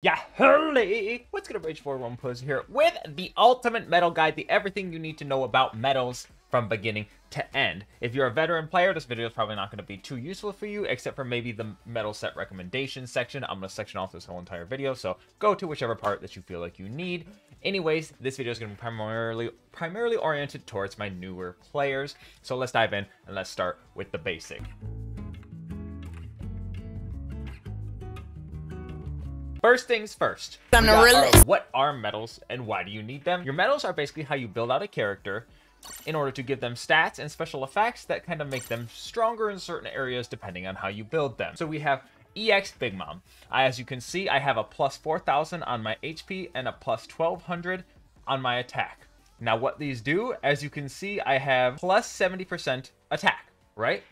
Yeah, holy! What's gonna Rage for Romanpuss here with the ultimate metal guide, the everything you need to know about metals from beginning to end. If you're a veteran player, this video is probably not going to be too useful for you, except for maybe the metal set recommendations section. I'm going to section off this whole entire video, so go to whichever part that you feel like you need. Anyways, this video is going to be primarily oriented towards my newer players. So let's dive in and let's start with the basic. First things first, what are metals and why do you need them? Your metals are basically how you build out a character in order to give them stats and special effects that kind of make them stronger in certain areas depending on how you build them. So we have EX Big Mom. As you can see, I have a plus 4,000 on my HP and a plus 1,200 on my attack. Now what these do, as you can see, I have plus 70% attack, right?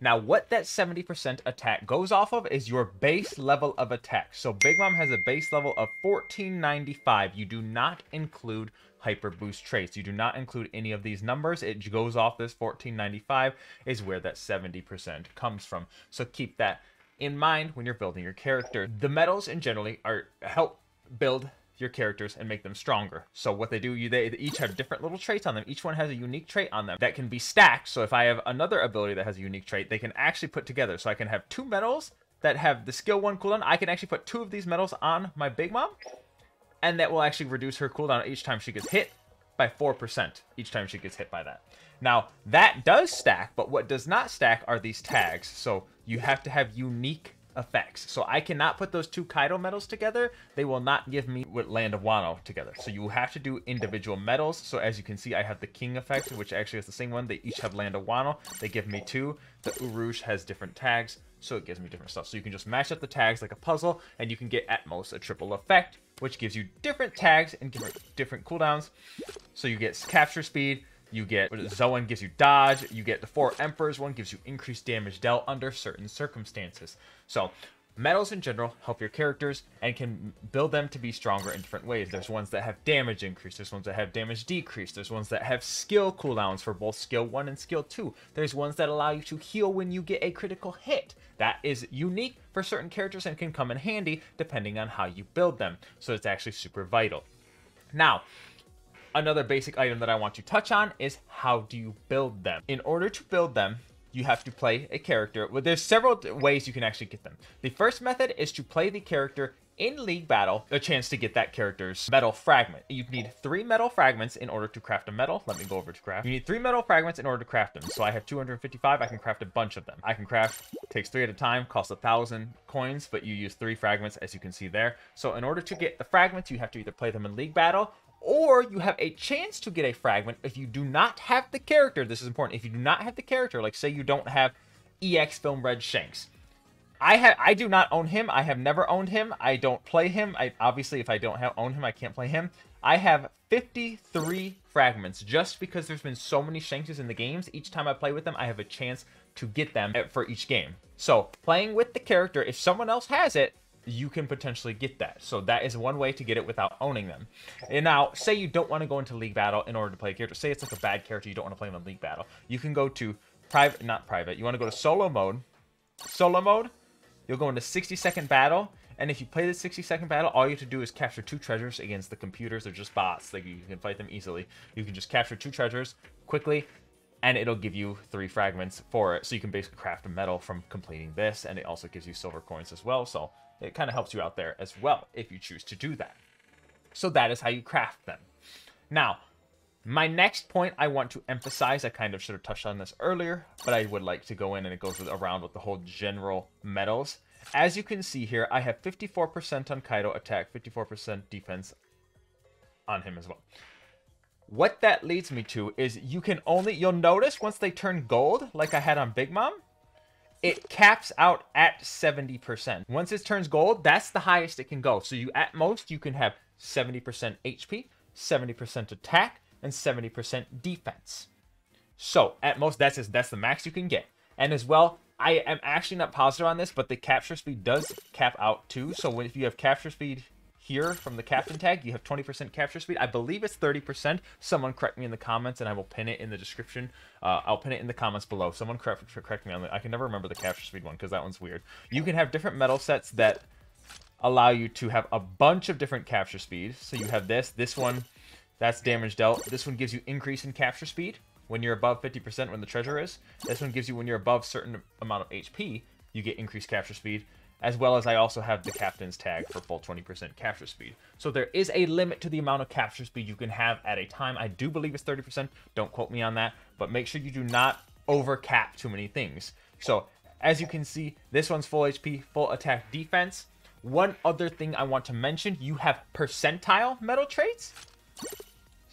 Now, what that 70% attack goes off of is your base level of attack. So Big Mom has a base level of 1495. You do not include hyper boost traits. You do not include any of these numbers. It goes off this 1495 is where that 70% comes from. So keep that in mind when you're building your character. The metals in generally help build your characters and make them stronger. So what they do, they each have different little traits on them. Each one has a unique trait on them that can be stacked. So if I have another ability that has a unique trait, they can actually put together. So I can have two metals that have the skill 1 cooldown. I can actually put two of these metals on my Big Mom, and that will actually reduce her cooldown each time she gets hit by 4% each time she gets hit by that. Now that does stack, but what does not stack are these tags. So you have to have unique effects. So I cannot put those two Kaido metals together. They will not give me with Land of Wano together. So you have to do individual metals. So as you can see, I have the King effect, which actually is the same one. They each have Land of Wano. They give me two. The Urush has different tags, so it gives me different stuff. So you can just match up the tags like a puzzle, and you can get at most a triple effect, which gives you different tags and different cooldowns. So you get capture speed, you get Zoan gives you dodge, you get the 4 Emperors one gives you increased damage dealt under certain circumstances. So metals in general help your characters and can build them to be stronger in different ways. There's ones that have damage increase, there's ones that have damage decrease, there's ones that have skill cooldowns for both skill 1 and skill 2. There's ones that allow you to heal when you get a critical hit. That is unique for certain characters and can come in handy depending on how you build them. So it's actually super vital. Now, another basic item that I want to touch on is how do you build them? In order to build them, you have to play a character. Well, there's several ways you can actually get them. The first method is to play the character in League Battle, a chance to get that character's metal fragment. You need 3 metal fragments in order to craft a metal. Let me go over to craft. You need 3 metal fragments in order to craft them. So I have 255. I can craft a bunch of them. I can craft, takes 3 at a time, costs 1,000 coins, but you use 3 fragments as you can see there. So in order to get the fragments, you have to either play them in League Battle, or you have a chance to get a fragment if you do not have the character. This is important. If you do not have the character, like say you don't have EX Film Red Shanks. I do not own him. I have never owned him. I don't play him. Obviously, if I don't own him, I can't play him. I have 53 fragments just because there's been so many Shankses in the games. Each time I play with them, I have a chance to get them for each game. So playing with the character, if someone else has it, you can potentially get that. So that is one way to get it without owning them. And now, say you don't want to go into League Battle in order to play a character. Say it's like a bad character, you don't want to play him in League Battle. You can go to not private. You want to go to solo mode. Solo mode, you'll go into 60-second battle. And if you play the 60-second battle, all you have to do is capture 2 treasures against the computers. They're just bots. Like, you can fight them easily. You can just capture 2 treasures quickly, and it'll give you 3 fragments for it. So you can basically craft a metal from completing this, and it also gives you silver coins as well. So it kind of helps you out there as well if you choose to do that. So that is how you craft them. Now, my next point I want to emphasize, I kind of should have touched on this earlier, but I would like to go in and it goes around with the whole general metals. As you can see here, I have 54% on Kaido attack, 54% defense on him as well. What that leads me to is you'll notice once they turn gold, like I had on Big Mom, it caps out at 70%. Once it turns gold, that's the highest it can go. So at most, you can have 70% HP, 70% attack, and 70% defense. So at most, that's the max you can get. And as well, I am actually not positive on this, but the capture speed does cap out too. So if you have capture speed here from the captain tag, you have 20% capture speed. I believe it's 30%. Someone correct me in the comments, and I will pin it in the description. I'll pin it in the comments below. Someone correct me on that. I can never remember the capture speed one because that one's weird. You can have different metal sets that allow you to have a bunch of different capture speeds. So you have this one, that's damage dealt. This one gives you increase in capture speed when you're above 50% when the treasure is. This one gives you when you're above certain amount of HP, you get increased capture speed. As well as I also have the captain's tag for full 20% capture speed. So there is a limit to the amount of capture speed you can have at a time. I do believe it's 30%. Don't quote me on that. But make sure you do not overcap too many things. So as you can see, this one's full HP, full attack defense. One other thing I want to mention, you have percentile metal traits.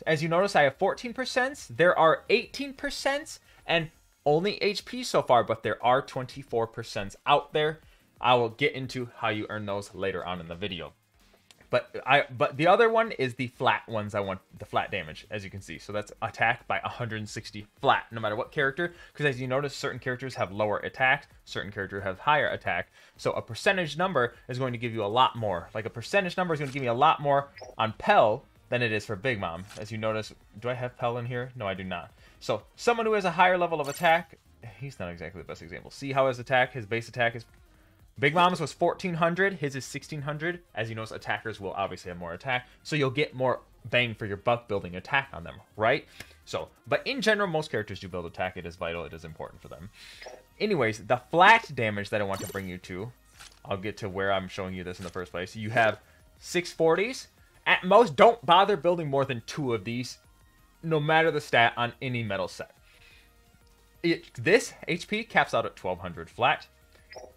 As you notice, I have 14%. There are 18% and only HP so far, but there are 24% out there. I will get into how you earn those later on in the video. But the other one is the flat ones. I want the flat damage, as you can see. So that's attack by 160 flat, no matter what character. Because as you notice, certain characters have lower attack, certain characters have higher attack. So a percentage number is going to give you a lot more. Like a percentage number is going to give me a lot more on Pell than it is for Big Mom. As you notice, do I have Pell in here? No, I do not. So someone who has a higher level of attack, he's not exactly the best example. See how his base attack is. Big Mom's was 1400, his is 1600. As you notice, attackers will obviously have more attack, so you'll get more bang for your buck building attack on them, right? So, but in general, most characters do build attack. It is vital, it is important for them. Anyways, the flat damage that I want to bring you to, I'll get to where I'm showing you this in the first place. You have 640s. At most, don't bother building more than 2 of these, no matter the stat on any metal set. This HP caps out at 1200 flat.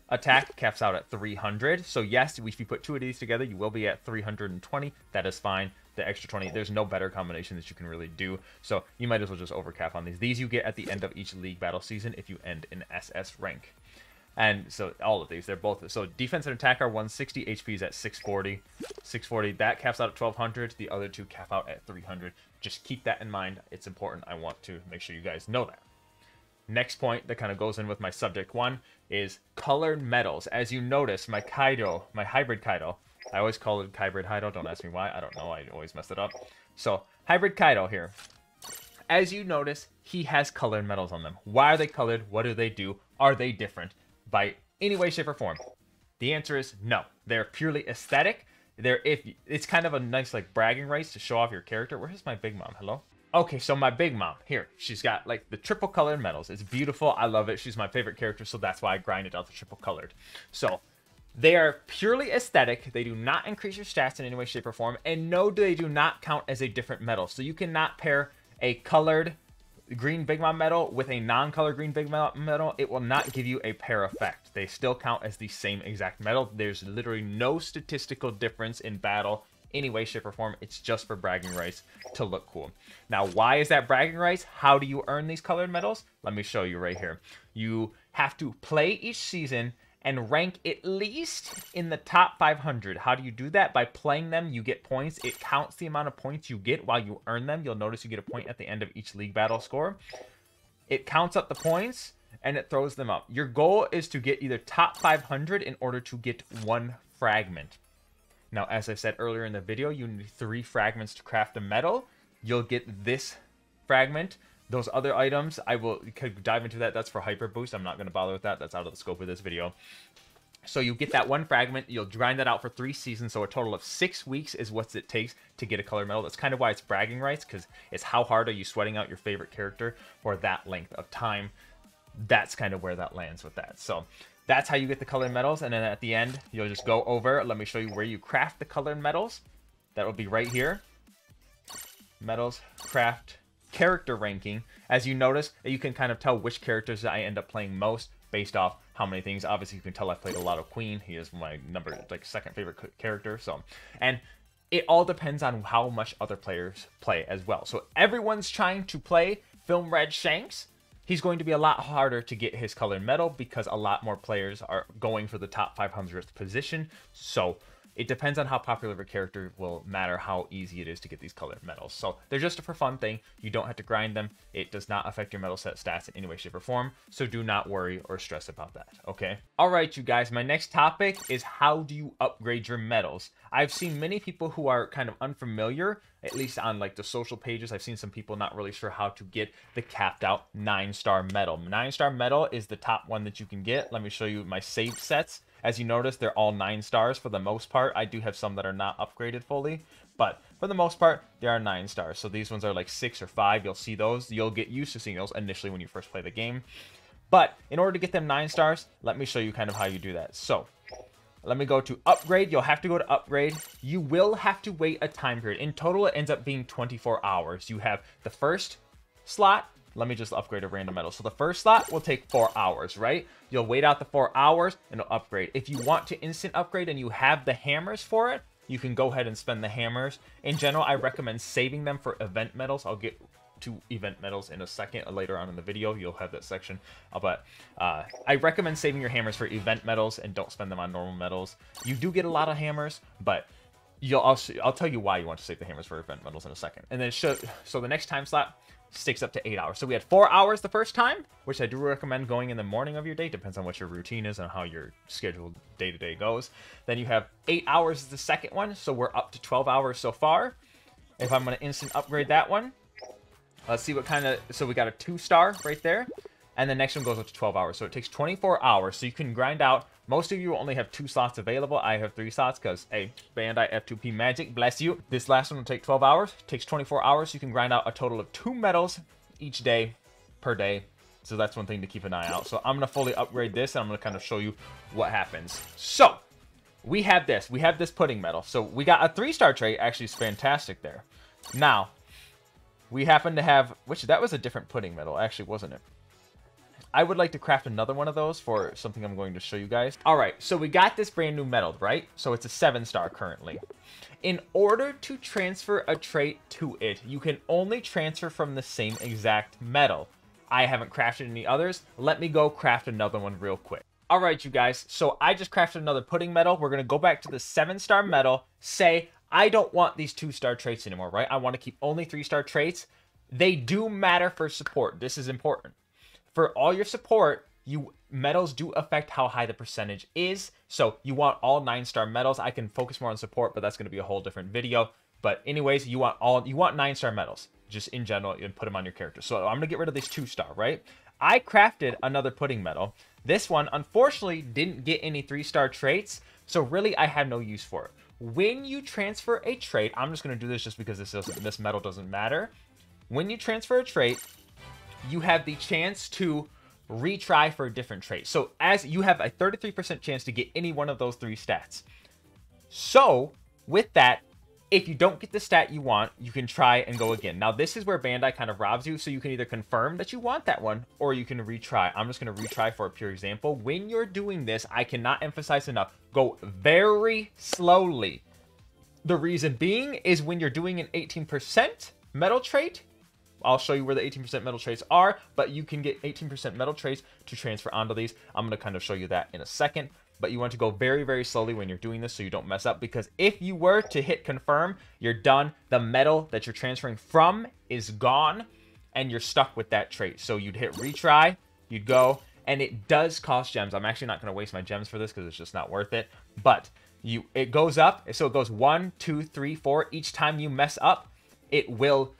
Attack caps out at 300. So yes, if you put 2 of these together, you will be at 320. That is fine. The extra 20, there's no better combination that you can really do. So you might as well just overcap on these. These you get at the end of each league battle season if you end in SS rank. And so all of these, they're both. So defense and attack are 160. HP is at 640. 640, that caps out at 1200. The other 2 cap out at 300. Just keep that in mind. It's important. I want to make sure you guys know that. Next point that kind of goes in with my subject 1 is colored metals. As you notice, my Kaido, my hybrid Kaido, I always call it hybrid Kaido. Don't ask me why. I don't know. I always mess it up. So hybrid Kaido here. As you notice, he has colored metals on them. Why are they colored? What do they do? Are they different by any way, shape, or form? The answer is no. They're purely aesthetic. It's kind of a nice like bragging rights to show off your character. Where's my Big Mom? Hello? Okay, so my Big Mom, here, she's got like the triple colored metals. It's beautiful. I love it. She's my favorite character, so that's why I grinded out the triple colored. So they are purely aesthetic. They do not increase your stats in any way, shape, or form. And no, they do not count as a different metal. So you cannot pair a colored green Big Mom metal with a non-colored green Big Mom metal. It will not give you a pair effect. They still count as the same exact metal. There's literally no statistical difference in battle any way, shape, or form. It's just for bragging rights to look cool. Now, why is that bragging rights? How do you earn these colored medals? Let me show you right here. You have to play each season and rank at least in the top 500. How do you do that? By playing them, you get points. It counts the amount of points you get while you earn them. You'll notice you get a point at the end of each league battle score. It counts up the points and it throws them up. Your goal is to get either top 500 in order to get 1 fragment. Now, as I said earlier in the video, you need 3 fragments to craft a medal. You'll get this fragment. Those other items, I will dive into that. That's for Hyper Boost. I'm not going to bother with that. That's out of the scope of this video. So you get that 1 fragment. You'll grind that out for 3 seasons. So a total of 6 weeks is what it takes to get a color medal. That's kind of why it's bragging rights, because it's how hard are you sweating out your favorite character for that length of time. That's kind of where that lands with that. So that's how you get the colored medals, and then at the end, you'll just go over. Let me show you where you craft the colored medals. That will be right here. Medals, craft, character ranking. As you notice, you can kind of tell which characters I end up playing most based off how many things. Obviously, you can tell I've played a lot of Queen. He is my second favorite character. So, and it all depends on how much other players play as well. So everyone's trying to play Film Red Shanks. He's going to be a lot harder to get his colored medal because a lot more players are going for the top 500th position. So it depends on how popular of a character will matter how easy it is to get these colored medals. So they're just a for fun thing. You don't have to grind them. It does not affect your medal set stats in any way, shape, or form. So do not worry or stress about that, okay? All right, you guys, my next topic is how do you upgrade your medals? I've seen many people who are kind of unfamiliar, at least on like the social pages. I've seen some people not really sure how to get the capped out 9-star medal. 9-star medal is the top one that you can get. Let me show you my save sets. As you notice, they're all 9 stars for the most part. I do have some that are not upgraded fully, but for the most part, they are 9 stars. So these ones are like 6 or 5. You'll see those. You'll get used to seeing those initially when you first play the game. But in order to get them 9 stars, let me show you kind of how you do that. So let me go to upgrade. You'll have to go to upgrade. You will have to wait a time period. In total, it ends up being 24 hours. You have the first slot. Let me just upgrade a random medal. So the first slot will take 4 hours, right? You'll wait out the 4 hours and it'll upgrade. If you want to instant upgrade and you have the hammers for it, you can go ahead and spend the hammers. In general, I recommend saving them for event medals. I'll get to event medals in a second. Later on in the video, you'll have that section. But I recommend saving your hammers for event medals and don't spend them on normal medals. You do get a lot of hammers, but I'll tell you why you want to save the hammers for event medals in a second. And then so the next time slot sticks up to 8 hours. So we had 4 hours the first time, which I do recommend going in the morning of your day. Depends on what your routine is and how your scheduled day-to-day goes. Then you have 8 hours is the second one, so we're up to 12 hours so far. If I'm going to instant upgrade that one, let's see what kind of... So we got a 2-star right there. And the next one goes up to 12 hours. So it takes 24 hours. So you can grind out. Most of you only have 2 slots available. I have 3 slots because, hey, Bandai F2P Magic, bless you. This last one will take 12 hours. It takes 24 hours. So you can grind out a total of 2 medals each day per day. So that's one thing to keep an eye out. So I'm going to fully upgrade this, and I'm going to kind of show you what happens. So we have this. We have this pudding medal. So we got a 3-star trait. Actually, it's fantastic there. Now, we happen to have... Which, that was a different pudding medal, actually, wasn't it? I would like to craft another one of those for something I'm going to show you guys. All right, so we got this brand new medal, right? So it's a 7-star currently. In order to transfer a trait to it, you can only transfer from the same exact medal. I haven't crafted any others. Let me go craft another one real quick. All right, you guys. So I just crafted another pudding medal. We're going to go back to the 7-star medal. Say, I don't want these 2-star traits anymore, right? I want to keep only 3-star traits. They do matter for support. This is important. For all your support, medals do affect how high the percentage is. So you want all 9-star medals. I can focus more on support, but that's going to be a whole different video. But anyways, you want 9-star medals just in general and put them on your character. So I'm going to get rid of this 2-star, right? I crafted another pudding medal. This one, unfortunately, didn't get any 3-star traits. So really, I had no use for it. When you transfer a trait, I'm just going to do this just because this medal doesn't matter. When you transfer a trait, you have the chance to retry for a different trait. So as you have a 33% chance to get any one of those 3 stats. So with that, if you don't get the stat you want, you can try and go again. Now this is where Bandai kind of robs you. So you can either confirm that you want that one or you can retry. I'm just going to retry for a pure example. When you're doing this, I cannot emphasize enough. Go very slowly. The reason being is when you're doing an 18% metal trait, I'll show you where the 18% metal traits are, but you can get 18% metal traits to transfer onto these. I'm going to kind of show you that in a second, but you want to go very, very slowly when you're doing this so you don't mess up, because if you were to hit confirm, you're done. The metal that you're transferring from is gone, and you're stuck with that trait. So you'd hit retry, you'd go, and it does cost gems. I'm actually not going to waste my gems for this because it's just not worth it, but it goes up. So it goes 1, 2, 3, 4. Each time you mess up, it will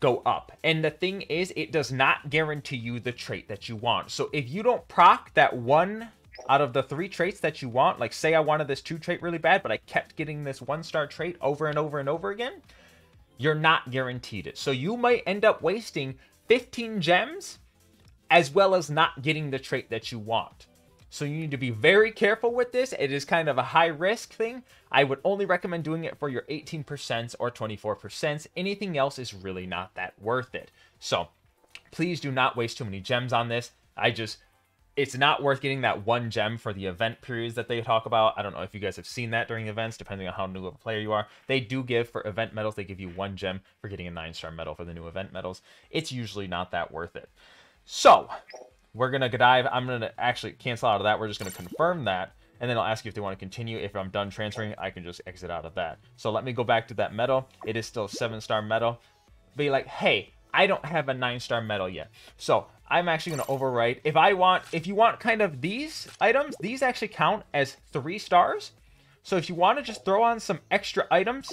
go up. And the thing is, it does not guarantee you the trait that you want. So if you don't proc that one out of the 3 traits that you want, like say I wanted this 2 trait really bad, but I kept getting this 1-star trait over and over and over again, you're not guaranteed it. So you might end up wasting 15 gems as well as not getting the trait that you want. So you need to be very careful with this. It is kind of a high risk thing. I would only recommend doing it for your 18% or 24%. Anything else is really not that worth it. So please do not waste too many gems on this. It's not worth getting that 1 gem for the event periods that they talk about. I don't know if you guys have seen that during events, depending on how new of a player you are. They do give, for event medals, they give you 1 gem for getting a 9-star medal for the new event medals. It's usually not that worth it. So we're going to dive. I'm going to actually cancel out of that. We're just going to confirm that. And then I'll ask you if they want to continue. If I'm done transferring, I can just exit out of that. So let me go back to that medal. It is still a 7-star medal. Be like, hey, I don't have a 9-star medal yet. So I'm actually going to overwrite. If you want kind of these items, these actually count as 3 stars. So if you want to just throw on some extra items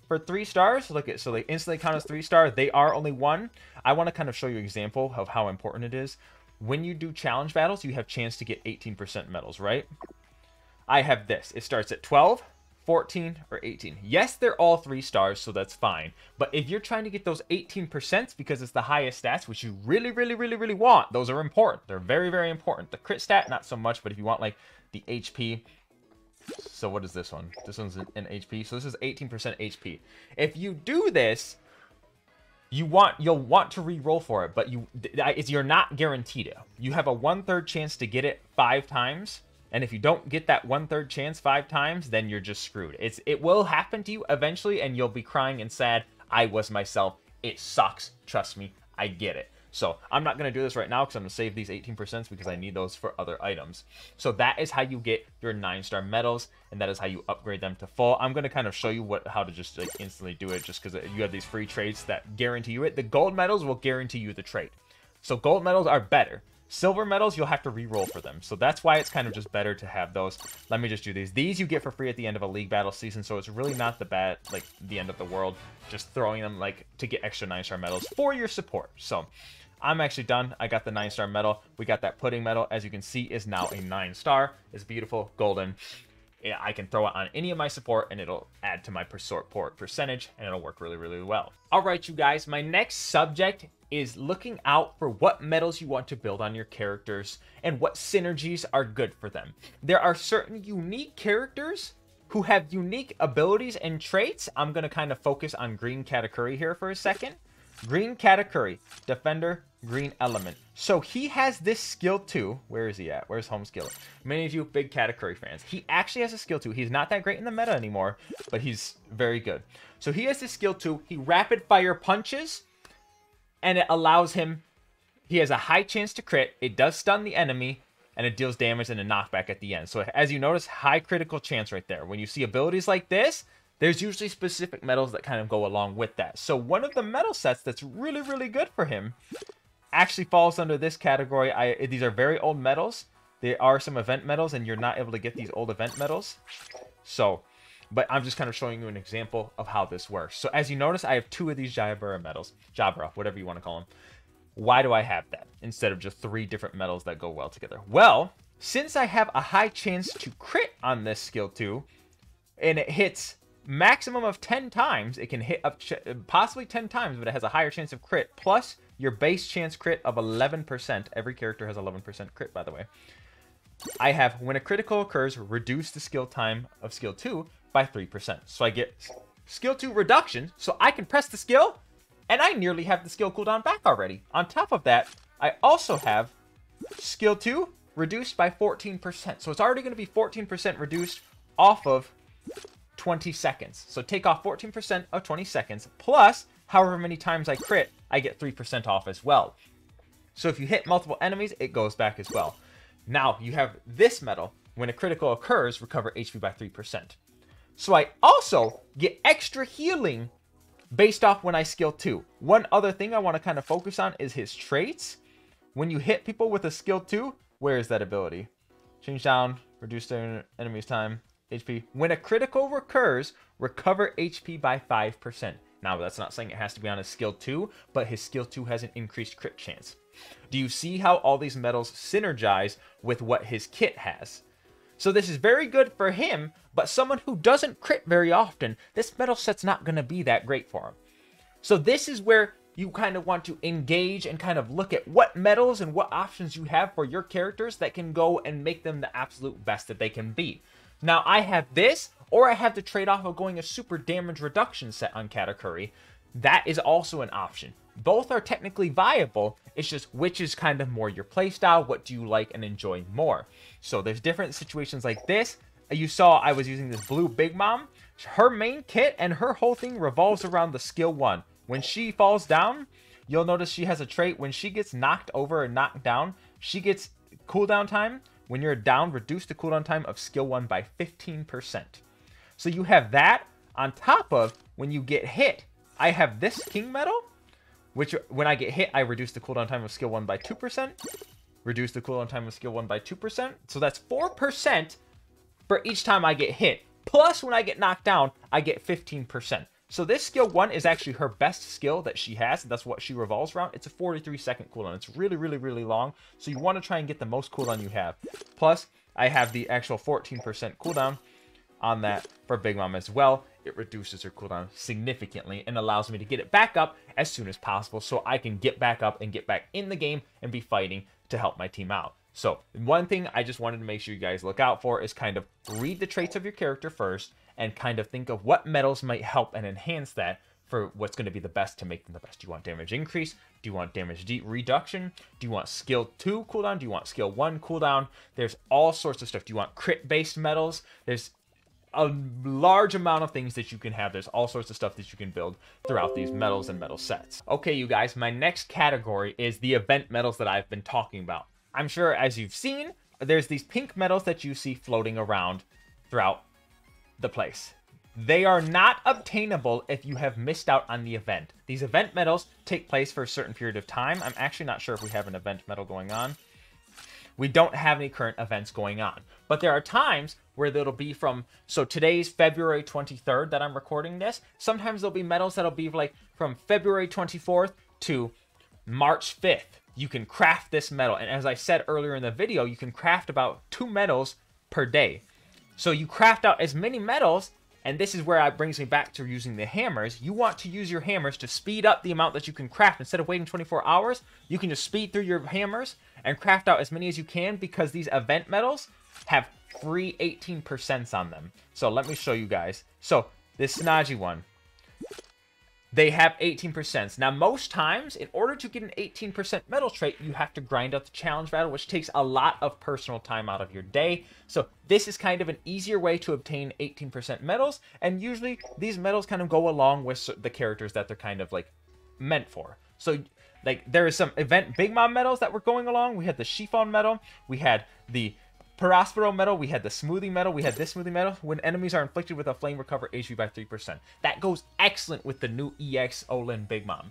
for 3 stars, look at, so they instantly count as 3-star. They are only 1. I want to kind of show you an example of how important it is. When you do challenge battles, you have chance to get 18% medals, right? I have this. It starts at 12, 14, or 18. Yes, they're all 3 stars, so that's fine. But if you're trying to get those 18% because it's the highest stats, which you really, really, really, really want, those are important. They're very, very important. The crit stat, not so much, but if you want like the HP, so what is this one? This one's an HP, so this is 18% HP. If you do this, you'll want to re-roll for it, but you're not guaranteed it. You have a 1/3 chance to get it 5 times. And if you don't get that 1/3 chance 5 times, then you're just screwed. It will happen to you eventually, and you'll be crying and sad. I was myself. It sucks. Trust me. I get it. So I'm not going to do this right now because I'm going to save these 18% because I need those for other items. So that is how you get your 9-star medals, and that is how you upgrade them to full. I'm going to kind of show you how to just like instantly do it, just because you have these free trades that guarantee you it. The gold medals will guarantee you the trade. So gold medals are better. Silver medals, you'll have to re-roll for them. So that's why it's kind of just better to have those. Let me just do these. These you get for free at the end of a league battle season, so it's really not the end of the world. Just throwing them like to get extra 9-star medals for your support. So I'm actually done. I got the 9-star medal. We got that pudding medal. As you can see, is now a 9-star. It's beautiful, golden. Yeah, I can throw it on any of my support, and it'll add to my support percentage, and it'll work really, really well. All right, you guys, my next subject is looking out for what medals you want to build on your characters and what synergies are good for them. There are certain unique characters who have unique abilities and traits. I'm going to kind of focus on Green Katakuri here for a second. Green Katakuri, defender, green element. So he has this skill too. Where is he at? Where's home skill? Many of you big Katakuri fans. He actually has a skill too. He's not that great in the meta anymore, but he's very good. So he has this skill too. He rapid fire punches, and it allows him, he has a high chance to crit. It does stun the enemy, and it deals damage and a knockback at the end. So as you notice, high critical chance right there. When you see abilities like this, there's usually specific medals that kind of go along with that. So one of the medal sets that's really, really good for him actually falls under this category. These are very old medals. There are some event medals, and you're not able to get these old event medals. So, but I'm just kind of showing you an example of how this works. So as you notice, I have 2 of these Jabra medals. Jabra, whatever you want to call them. Why do I have that instead of just 3 different medals that go well together? Well, since I have a high chance to crit on this skill too, and it hits maximum of 10 times, it can hit up possibly 10 times, but it has a higher chance of crit, plus your base chance crit of 11%. Every character has 11% crit, by the way. I have, when a critical occurs, reduce the skill time of skill 2 by 3%. So I get skill 2 reduction, so I can press the skill, and I nearly have the skill cooldown back already. On top of that, I also have skill 2 reduced by 14%. So it's already going to be 14% reduced off of 20 seconds. So take off 14% of 20 seconds, plus however many times I crit, I get 3% off as well. So if you hit multiple enemies, it goes back as well. Now you have this medal. When a critical occurs, recover HP by 3%. So I also get extra healing based off when I skill 2. One other thing I want to kind of focus on is his traits. When you hit people with a skill 2, where is that ability? Change down, reduce their enemy's time, HP. When a critical recurs, recover HP by 5%. Now, that's not saying it has to be on his skill 2, but his skill 2 has an increased crit chance. Do you see how all these medals synergize with what his kit has? So this is very good for him, but someone who doesn't crit very often, this medal set's not going to be that great for him. So this is where you kind of want to engage and kind of look at what medals and what options you have for your characters that can go and make them the absolute best that they can be. Now, I have this, or I have the trade-off of going a super damage reduction set on Katakuri. That is also an option. Both are technically viable. It's just which is kind of more your playstyle. What do you like and enjoy more? So there's different situations like this. You saw I was using this blue Big Mom. Her main kit and her whole thing revolves around the skill 1. When she falls down, you'll notice she has a trait. When she gets knocked over or knocked down, she gets cooldown time. When you're down, reduce the cooldown time of skill 1 by 15%. So you have that on top of when you get hit. I have this King medal, which when I get hit, I reduce the cooldown time of skill 1 by 2%. Reduce the cooldown time of skill 1 by 2%. So that's 4% for each time I get hit. Plus, when I get knocked down, I get 15%. So this skill 1 is actually her best skill that she has. That's what she revolves around. It's a 43-second cooldown. It's really, really, really long. So you want to try and get the most cooldown you have. Plus, I have the actual 14% cooldown on that for Big Mom as well. It reduces her cooldown significantly and allows me to get it back up as soon as possible so I can get back up and get back in the game and be fighting to help my team out. So one thing I just wanted to make sure you guys look out for is kind of read the traits of your character first and kind of think of what medals might help and enhance that for what's going to be the best to make them the best. Do you want damage increase? Do you want damage reduction? Do you want skill 2 cooldown? Do you want skill 1 cooldown? There's all sorts of stuff. Do you want crit based medals? There's a large amount of things that you can have. There's all sorts of stuff that you can build throughout these medals and medal sets. Okay, you guys, my next category is the event medals that I've been talking about. I'm sure as you've seen, there's these pink medals that you see floating around throughout the place. They are not obtainable if you have missed out on the event. These event medals take place for a certain period of time. I'm actually not sure if we have an event medal going on. We don't have any current events going on. But there are times where it'll be from, so today's February 23rd that I'm recording this. Sometimes there'll be medals that'll be like from February 24th to March 5th. You can craft this medal. And as I said earlier in the video, you can craft about 2 medals per day. So you craft out as many medals. And this is where it brings me back to using the hammers. You want to use your hammers to speed up the amount that you can craft. Instead of waiting 24 hours, you can just speed through your hammers and craft out as many as you can because these event medals have free 18% on them. So let me show you guys. So this Snaji one, they have 18%. Now, most times, in order to get an 18% medal trait, you have to grind out the challenge battle, which takes a lot of personal time out of your day. So this is kind of an easier way to obtain 18% medals. And usually, these medals kind of go along with the characters that they're kind of like meant for. So like there is some event Big Mom medals that were going along. We had the Chiffon medal. We had the Perospero medal, we had the Smoothie medal, we had this Smoothie medal. When enemies are inflicted with a flame, recover HP by 3%. That goes excellent with the new EX Olin Big Mom.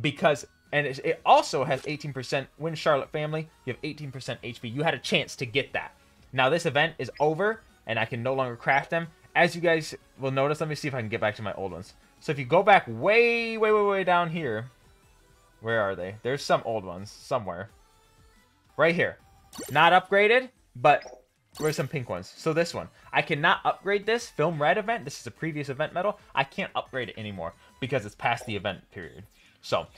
Because, and it also has 18% when Charlotte family, you have 18% HP. You had a chance to get that. Now this event is over, and I can no longer craft them. As you guys will notice, let me see if I can get back to my old ones. So if you go back way down here, where are they? There's some old ones somewhere. Right here. Not upgraded. But where's some pink ones? So this one, I cannot upgrade this Film Red event. This is a previous event medal. I can't upgrade it anymore because it's past the event period. So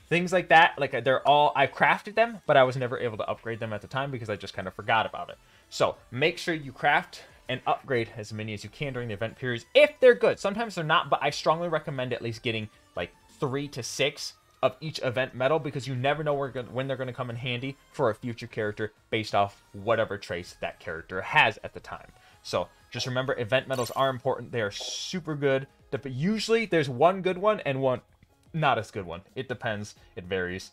things like that, like they're all, I crafted them, but I was never able to upgrade them at the time because I just kind of forgot about it. So make sure you craft and upgrade as many as you can during the event periods if they're good. Sometimes they're not, but I strongly recommend at least getting like 3 to 6 of each event medal because you never know when they're going to come in handy for a future character based off whatever traits that character has at the time. So just remember, event medals are important. They are super good. Usually there's one good one and one not as good one. It depends. It varies.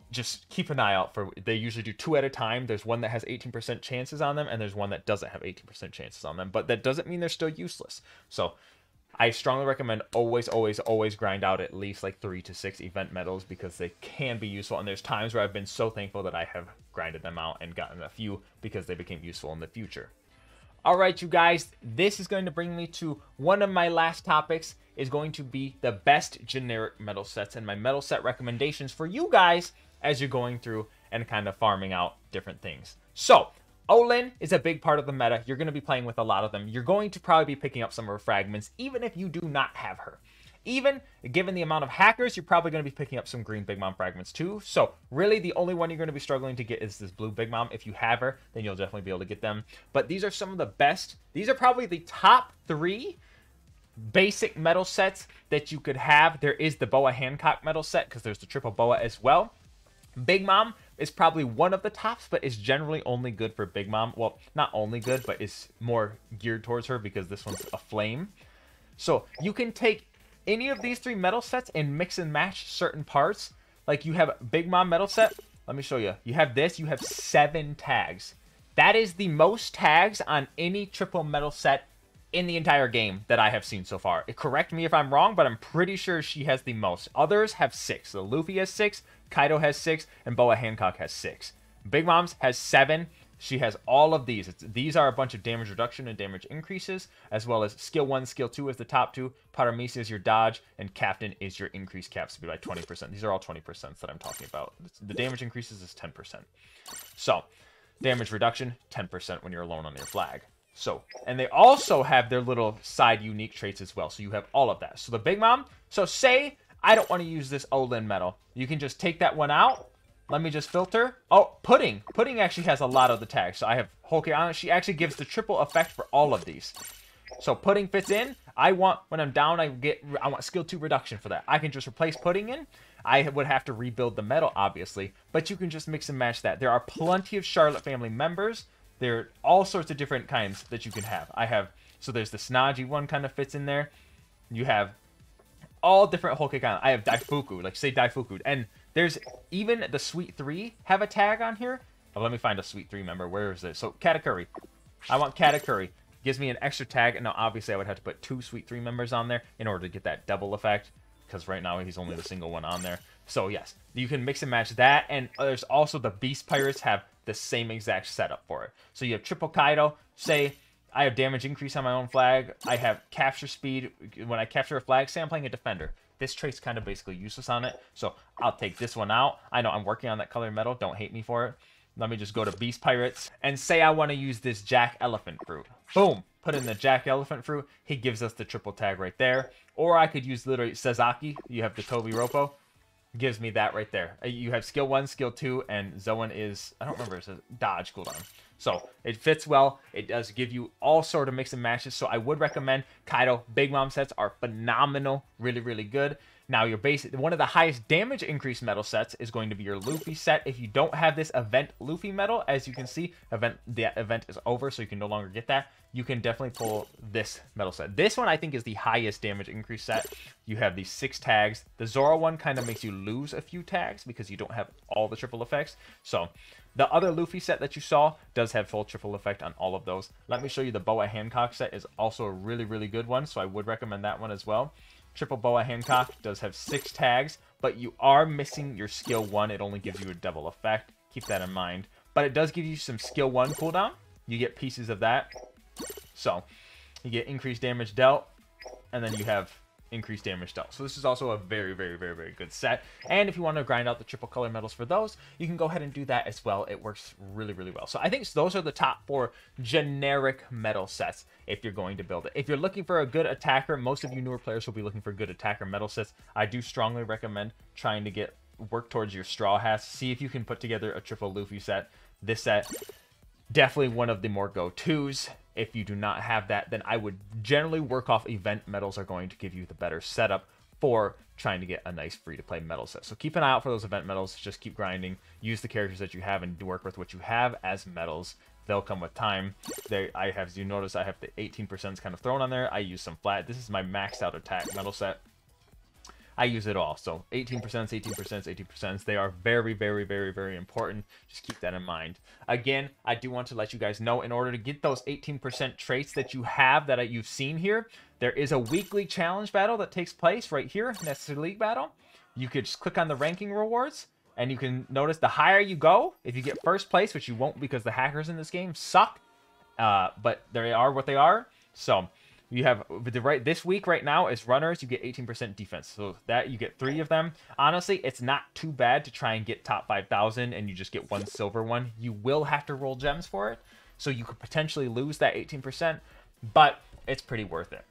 Just keep an eye out for, they usually do 2 at a time. There's one that has 18% chances on them and there's one that doesn't have 18% chances on them, but that doesn't mean they're still useless. So I strongly recommend always grind out at least like 3 to 6 event medals because they can be useful. And there's times where I've been so thankful that I have grinded them out and gotten a few because they became useful in the future. All right, you guys, this is going to bring me to one of my last topics is going to be the best generic medal sets and my medal set recommendations for you guys as you're going through and kind of farming out different things. So Olin is a big part of the meta. You're going to be playing with a lot of them. You're going to probably be picking up some of her fragments, even if you do not have her. Even given the amount of hackers, you're probably going to be picking up some green Big Mom fragments too. So really the only one you're going to be struggling to get is this blue Big Mom. If you have her, then you'll definitely be able to get them. But these are some of the best. These are probably the top 3 basic medal sets that you could have. There is the Boa Hancock medal set because there's the triple Boa as well. Big Mom is probably one of the tops, but is generally only good for Big Mom. Well, not only good, but is more geared towards her because this one's a flame. So you can take any of these 3 medal sets and mix and match certain parts. Like you have Big Mom medal set. Let me show you. You have this. You have 7 tags. That is the most tags on any triple medal set in the entire game that I have seen so far. Correct me if I'm wrong, but I'm pretty sure she has the most. Others have 6. So Luffy has 6, Kaido has 6, and Boa Hancock has 6. Big Mom's has 7. She has all of these. These are a bunch of damage reduction and damage increases, as well as skill 1, skill 2 is the top 2. Paramisa is your dodge, and Captain is your increased cap speed by 20%. These are all 20% that I'm talking about. The damage increases is 10%. So damage reduction, 10% when you're alone on your flag. So, and they also have their little side unique traits as well. So you have all of that. So the Big Mom, so say I don't want to use this Olin medal. You can just take that one out. Let me just filter. Oh, Pudding. Pudding actually has a lot of the tags. So I have Hulk. She actually gives the triple effect for all of these. So Pudding fits in. I want, when I'm down, I want skill 2 reduction for that. I can just replace Pudding in. I would have to rebuild the medal, obviously. But you can just mix and match that. There are plenty of Charlotte family members. There are all sorts of different kinds that you can have. So there's the Snodgy one kind of fits in there. You have all different Hulk kind. I have Daifuku, like say Daifuku. And there's even the Sweet 3 have a tag on here. Oh, let me find a Sweet 3 member. Where is it? So Katakuri. I want Katakuri. Gives me an extra tag. And now obviously I would have to put 2 Sweet 3 members on there in order to get that double effect. Because right now he's only the single one on there. So yes, you can mix and match that. And there's also the Beast Pirates have the same exact setup for it. So you have triple Kaido. Say I have damage increase on my own flag. I have capture speed. When I capture a flag, say I'm playing a defender. This trait's kind of basically useless on it. So I'll take this one out. I know I'm working on that color medal. Don't hate me for it. Let me just go to Beast Pirates. And say I want to use this Jack Elephant Fruit. Boom. Put in the Jack Elephant Fruit. He gives us the triple tag right there. Or I could use literally Sasaki. You have the Tobi Roppo. Gives me that right there. You have skill 1, skill 2, and Zoan is, I don't remember, it's a dodge cooldown. So it fits well. It does give you all sort of mix and matches. So I would recommend Kaido Big Mom sets are phenomenal. Really, really good. Now your one of the highest damage increase medal sets is going to be your Luffy set. If you don't have this event Luffy medal, as you can see, the event is over, so you can no longer get that. You can definitely pull this medal set. This one I think is the highest damage increase set. You have these 6 tags. The Zoro one kind of makes you lose a few tags because you don't have all the triple effects. So the other Luffy set that you saw does have full triple effect on all of those. Let me show you the Boa Hancock set is also a really, really good one. So I would recommend that one as well. Triple Boa Hancock does have 6 tags, but you are missing your skill 1. It only gives you a double effect. Keep that in mind. But it does give you some skill 1 cooldown. You get pieces of that. So you get increased damage dealt, and then you have increased damage dealt. So this is also a very, very, very, very good set. And if you want to grind out the triple color medals for those, you can go ahead and do that as well. It works really, really well. So I think those are the top 4 generic medal sets if you're going to build it. If you're looking for a good attacker, most of you newer players will be looking for good attacker medal sets. I do strongly recommend trying to work towards your Straw Hats. See if you can put together a triple Luffy set. This set, definitely one of the more go-tos. If you do not have that, then I would generally work off event medals are going to give you the better setup for trying to get a nice free-to-play medal set. So keep an eye out for those event medals. Just keep grinding. Use the characters that you have and work with what you have as medals. They'll come with time. As you notice, I have the 18% kind of thrown on there. I use some flat. This is my maxed out attack medal set. I use it all. So 18%, 18%, 18%. They are very, very, very, very important. Just keep that in mind. Again, I do want to let you guys know, in order to get those 18% traits that you have that you've seen here, there is a weekly challenge battle that takes place right here. That's the league battle. You could just click on the ranking rewards, and you can notice the higher you go, if you get first place, which you won't because the hackers in this game suck, but they are what they are. So you have this week right now is runners. You get 18% defense, so that you get 3 of them. Honestly, it's not too bad to try and get top 5,000, and you just get 1 silver one. You will have to roll gems for it, so you could potentially lose that 18%, but it's pretty worth it.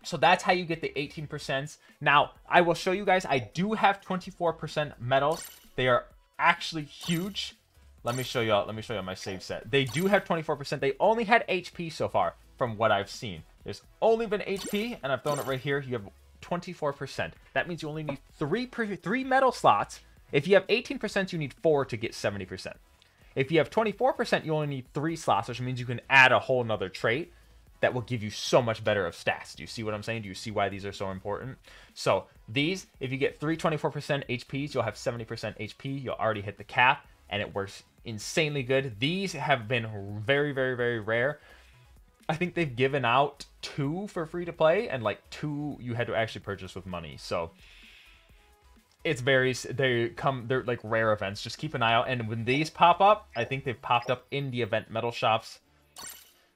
So that's how you get the 18%. Now I will show you guys. I do have 24% medals. They are actually huge. Let me show you my save set. They do have 24%. They only had HP so far from what I've seen. There's only been HP, and I've thrown it right here. You have 24%. That means you only need 3 medal slots. If you have 18%, you need 4 to get 70%. If you have 24%, you only need 3 slots, which means you can add a whole nother trait that will give you so much better of stats. Do you see what I'm saying? Do you see why these are so important? So these, if you get 3 24% HPs, you'll have 70% HP. You'll already hit the cap, and it works insanely good. These have been very, very, very rare. I think they've given out 2 for free to play, and like 2 you had to actually purchase with money. So it's they're like rare events. Just keep an eye out. And when these pop up, I think they've popped up in the event medal shops.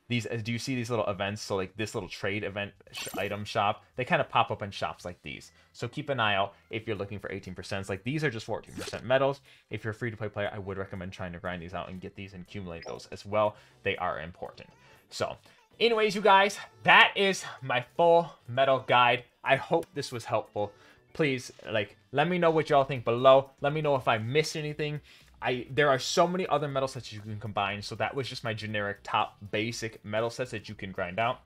these, do you see these little events? So like this little trade event item shop, they kind of pop up in shops like these. So keep an eye out if you're looking for 18%. Like these are just 14% medals. If you're a free-to-play player, I would recommend trying to grind these out and get these and accumulate those as well. They are important. So anyways, you guys, that is my full medal guide. I hope this was helpful. Please, like, let me know what y'all think below. Let me know if I missed anything. There are so many other medal sets you can combine, so that was just my generic top basic medal sets that you can grind out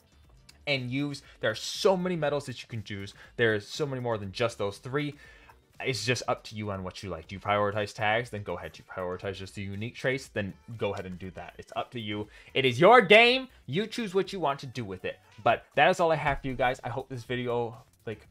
and use. There are so many medals that you can choose. There's so many more than just those 3. It's just up to you on what you like. Do you prioritize tags? Then go ahead. Do you prioritize just the unique traits? Then go ahead and do that. It's up to you. It is your game. You choose what you want to do with it. But that is all I have for you guys. I hope this video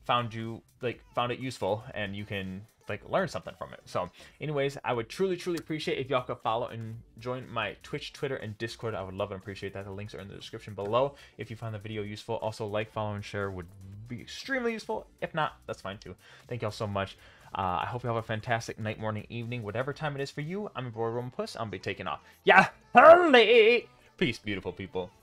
found it useful and you can learn something from it. So anyways, I would truly appreciate if y'all could follow and join my Twitch, Twitter, and Discord. I would love and appreciate that. The links are in the description below if you find the video useful. Also, like, follow, and share would be extremely useful. If not, that's fine too. Thank y'all so much. I hope you have a fantastic night, morning, evening, whatever time it is for you. I'm your boy Romanpuss. I'm gonna be taking off. Yeah, peace, beautiful people.